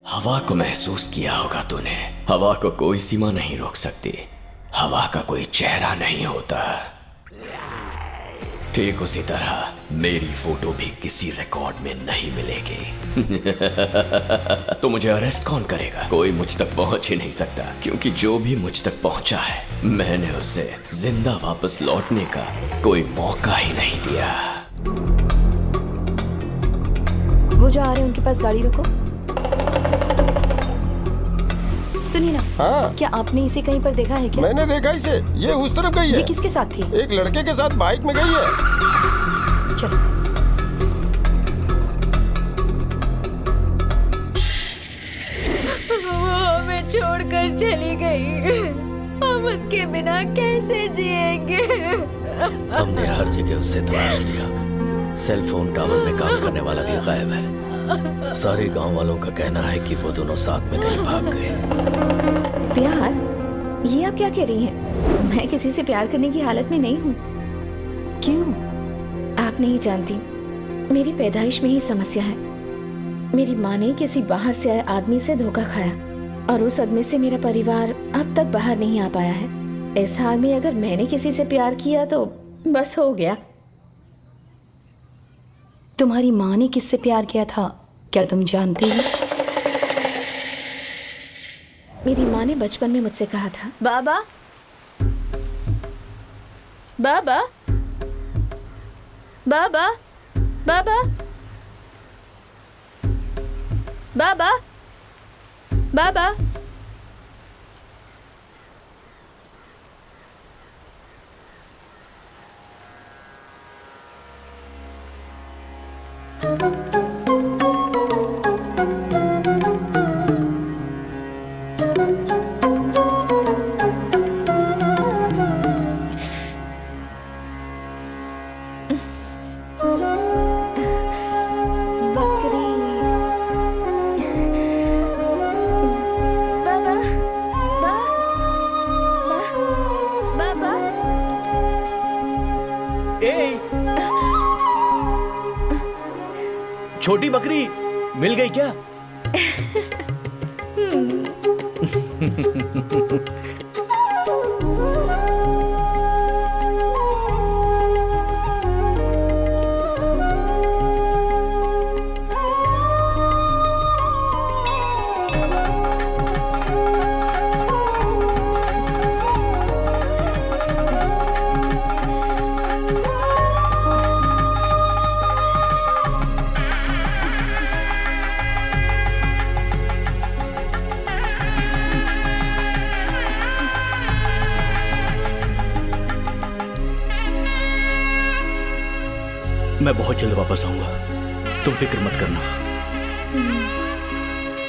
हवा को महसूस किया होगा तूने। हवा को कोई सीमा नहीं रोक सकती। हवा का कोई चेहरा नहीं होता। ठीक उसी तरह मेरी फोटो भी किसी रिकॉर्ड में नहीं मिलेगी। तो मुझे अरेस्ट कौन करेगा? कोई मुझ तक पहुंच ही नहीं सकता, क्योंकि जो भी मुझ तक पहुंचा है मैंने उसे जिंदा वापस लौटने का कोई मौका ही नहीं दिया। वो जो आ रहे हैं उनके पास गाड़ी रोको। सुनिए ना। हाँ? क्या आपने इसे कहीं पर देखा है क्या? मैंने देखा इसे, ये उस तरफ गई है। ये किसके साथ थी? एक लड़के के साथ बाइक में गई है। चलो। वो हमें छोड़कर चली गई। हम उसके बिना कैसे जिएंगे? हमने हर जगह उससे तलाश लिया। सेल फोन टावर में काम करने वाला भी गायब है। सारे गांव वालों का कहना है कि वो दोनों साथ में कहीं भाग गए। प्यार? ये आप क्या कह रही हैं? मैं किसी से प्यार करने की हालत में नहीं हूँ। क्यों? आप नहीं जानती, मेरी पैदाइश में ही समस्या है। मेरी माँ ने किसी बाहर से आए आदमी से धोखा खाया और उस सदमे से मेरा परिवार अब तक बाहर नहीं आ पाया है। इस हाल में अगर मैंने किसी से प्यार किया तो बस हो गया। तुम्हारी माँ ने किससे प्यार किया था, क्या तुम जानती हो? मेरी माँ ने बचपन में मुझसे कहा था, बाबा बाबा बाबा बाबा बाबा बाबा। छोटी बकरी मिल गई क्या? मैं बहुत जल्द वापस आऊंगा, तुम फिक्र मत करना।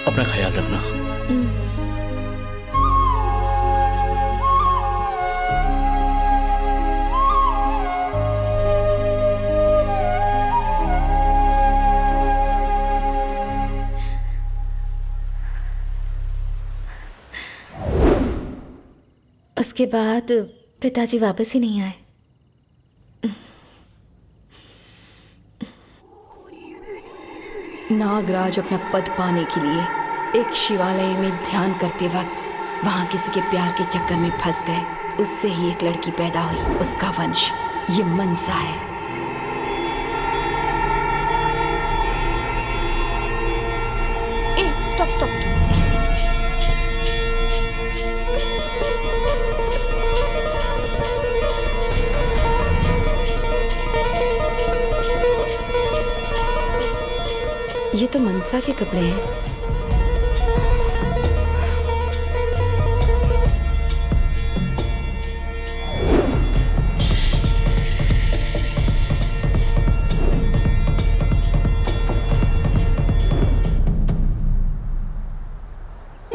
अपना ख्याल रखना। उसके बाद पिताजी वापस ही नहीं आए। नागराज अपना पद पाने के लिए एक शिवालय में ध्यान करते वक्त वहां किसी के प्यार के चक्कर में फंस गए। उससे ही एक लड़की पैदा हुई। उसका वंश ये मनसा है। ए, स्टॉप स्टॉप स्टॉप। ये तो मनसा के कपड़े हैं।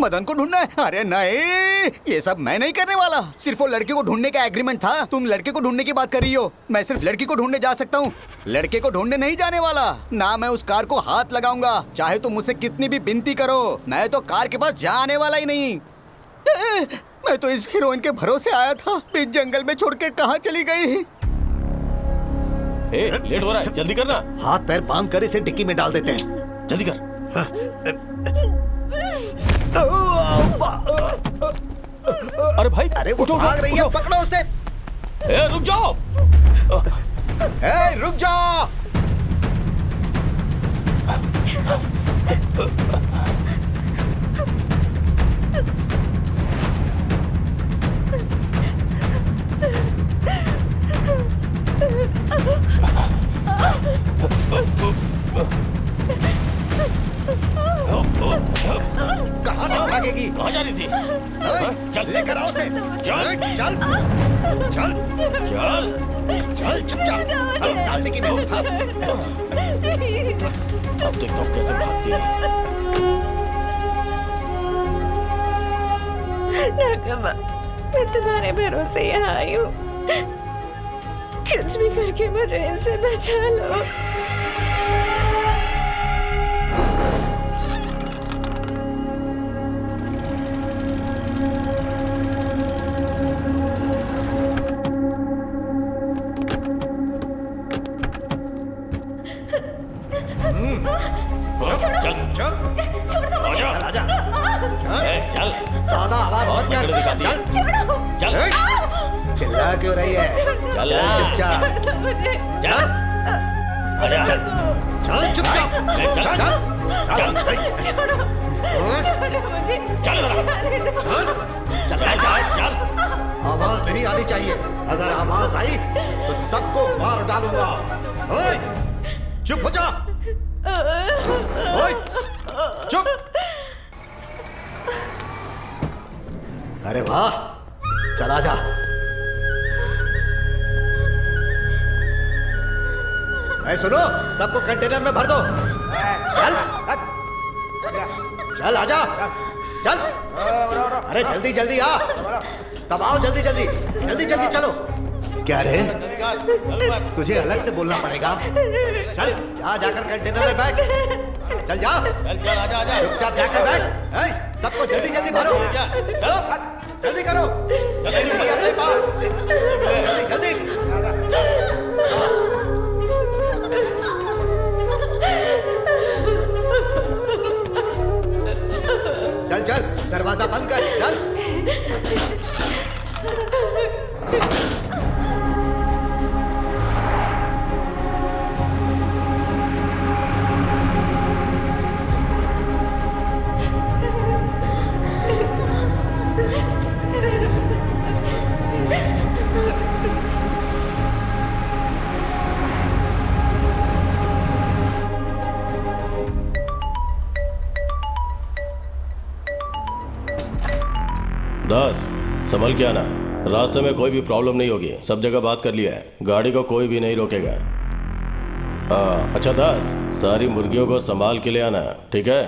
मदन को ढूंढना है? अरे नहीं, ये सब मैं नहीं करने वाला। सिर्फ वो लड़के को ढूंढने का एग्रीमेंट था। तुम लड़के को ढूंढने की बात कर रही हो। मैं सिर्फ लड़की को ढूंढने जा सकता हूँ, लड़के को ढूंढने नहीं जाने वाला। ना मैं उस कार को हाथ लगाऊंगा, चाहे तुम मुझसे कितनी भी विनती करो। मैं तो कार के पास जाने वाला ही नहीं। मैं तो इस हीरोइन के भरोसे आया था, बीच जंगल में छोड़ के कहाँ चली गई? लेट हो रहा है, जल्दी करना। हाथ पैर बांध कर इसे डिक्की में डाल देते हैं। जल्दी कर। अरे भाई, अरे वो भाग रही है, पकड़ो उसे। रुक जाओ। रुक जाओ। कहाँ तक भागेगी? कहाँ जा रही थी? चल लेकर आओ उसे। चल चल चल चल चल चुपचाप डालने की अब देखता हूँ कैसे भागती है। नागम्मा, मैं तुम्हारे भरोसे यहाँ आई हूँ। कुछ भी करके मुझे इनसे बचा लो। चल सादा आवाज मत कर। चल चल चिल्ला क्यों रही है? चल चुपचाप चल चल चल चुपचाप चल चल चल। आवाज नहीं आनी चाहिए। अगर आवाज आई तो सबको मार डालूंगा। ओए चुप हो जा। ओए चुप। अरे वाह, चला जा। सुनो, सबको कंटेनर में भर दो। चल चल आजा। चल अरे जल्दी जल्दी आ। सब आओ जल्दी जल्दी जल्दी जल्दी चलो। क्या रे, तुझे अलग से बोलना पड़ेगा। चल जा, जाकर कंटेनर में बैठ। चल जा, चल आजा आजा। चुपचाप जाकर बैठ। सबको जल्दी जल्दी भरो। चलो जल्दी करो। जल्दी अपने पास जल्दी जल्दी। चल चल दरवाजा बंद कर। चल दास, संभल के आना। रास्ते में कोई भी प्रॉब्लम नहीं होगी। सब जगह बात कर लिया है। गाड़ी को कोई भी नहीं रोकेगा। हाँ अच्छा दास, सारी मुर्गियों को संभाल के ले आना, ठीक है?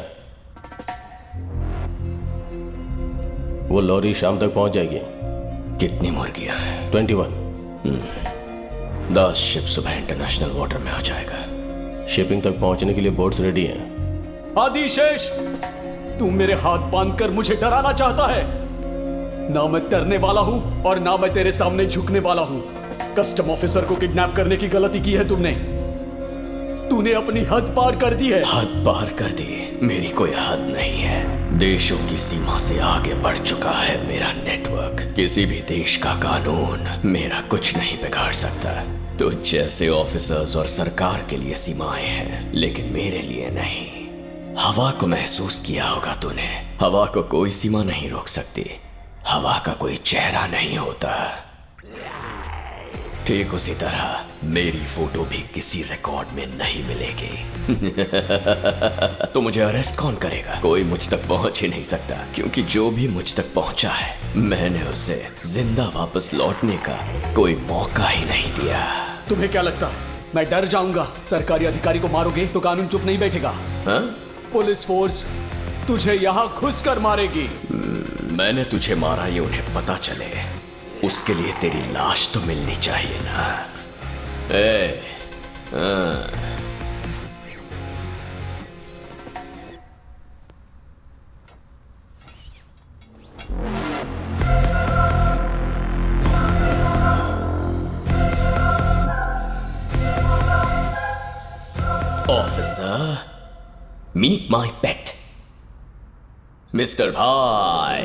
वो लॉरी शाम तक पहुंच जाएगी। कितनी मुर्गियां हैं? 21। 10 शिप सुबह इंटरनेशनल वाटर में आ जाएगा। शिपिंग तक पहुंचने के लिए बोट्स रेडी हैं। आदिशेष, तू मेरे हाथ बांधकर मुझे डराना चाहता है। ना मैं डरने वाला हूं और ना मैं तेरे सामने झुकने वाला हूं। कस्टम ऑफिसर को किडनैप करने की गलती की है तुमने। तूने अपनी हद पार कर दी है। हद पार कर दी? मेरी कोई हद नहीं है। देशों की सीमा से आगे बढ़ चुका है मेरा नेटवर्क। किसी भी देश का कानून मेरा कुछ नहीं बिगाड़ सकता। तो जैसे ऑफिसर्स और सरकार के लिए सीमाएं हैं, लेकिन मेरे लिए नहीं। हवा को महसूस किया होगा तूने। हवा को कोई सीमा नहीं रोक सकती। हवा का कोई चेहरा नहीं होता। ठीक उसी तरह मेरी फोटो भी किसी रिकॉर्ड में नहीं मिलेगी। तो मुझे अरेस्ट कौन करेगा? कोई मुझ तक पहुंच ही नहीं सकता, क्योंकि जो भी मुझ तक पहुंचा है मैंने उसे जिंदा वापस लौटने का कोई मौका ही नहीं दिया। तुम्हें क्या लगता है मैं डर जाऊंगा? सरकारी अधिकारी को मारोगे तो कानून चुप नहीं बैठेगा। हाँ? पुलिस फोर्स तुझे यहाँ घुस कर मारेगी। मैंने तुझे मारा ये उन्हें पता चले, उसके लिए तेरी लाश तो मिलनी चाहिए ना। Officer, meet my pet. Mister भाई।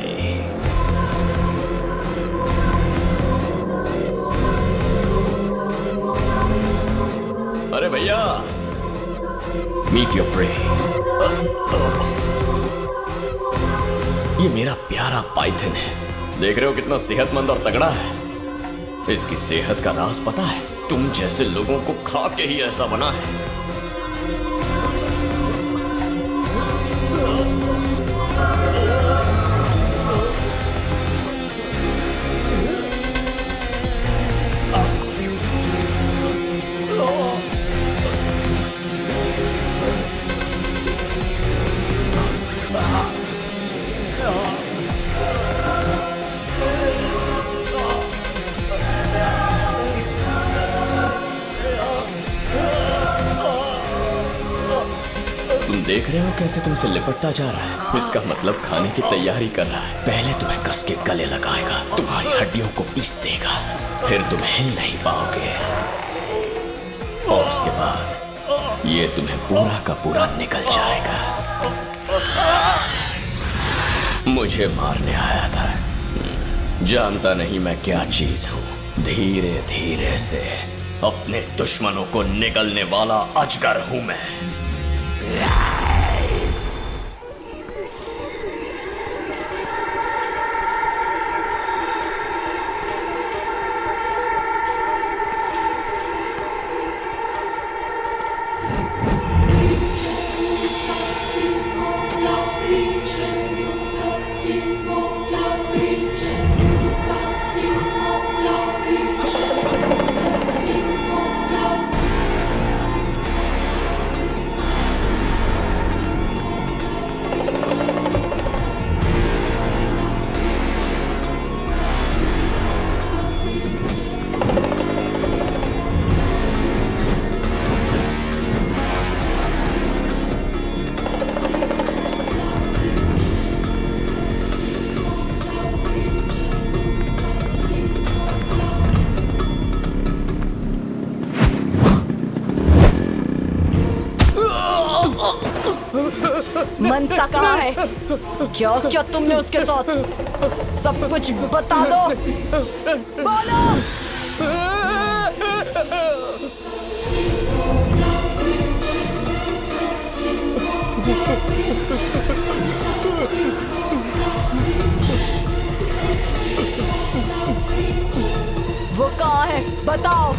अरे भैया, मीट योर प्रे। ये मेरा प्यारा पाइथन है। देख रहे हो कितना सेहतमंद और तगड़ा है। इसकी सेहत का राज पता है? तुम जैसे लोगों को खा के ही ऐसा बना है। देख रहे हो कैसे तुमसे लिपटता जा रहा है? इसका मतलब खाने की तैयारी कर रहा है। पहले तुम्हें कस के गले लगाएगा, तुम्हारी हड्डियों को पीस देगा, फिर तुम हिल नहीं पाओगे, और उसके बाद ये तुम्हें पूरा का पूरा निकल जाएगा। मुझे मारने आया था। जानता नहीं मैं क्या चीज हूं। धीरे धीरे से अपने दुश्मनों को निगलने वाला अजगर हूं मैं। मनसा कहाँ है? क्या क्या तुमने उसके साथ? सब कुछ बता दो। बोलो। वो कहाँ है? बताओ।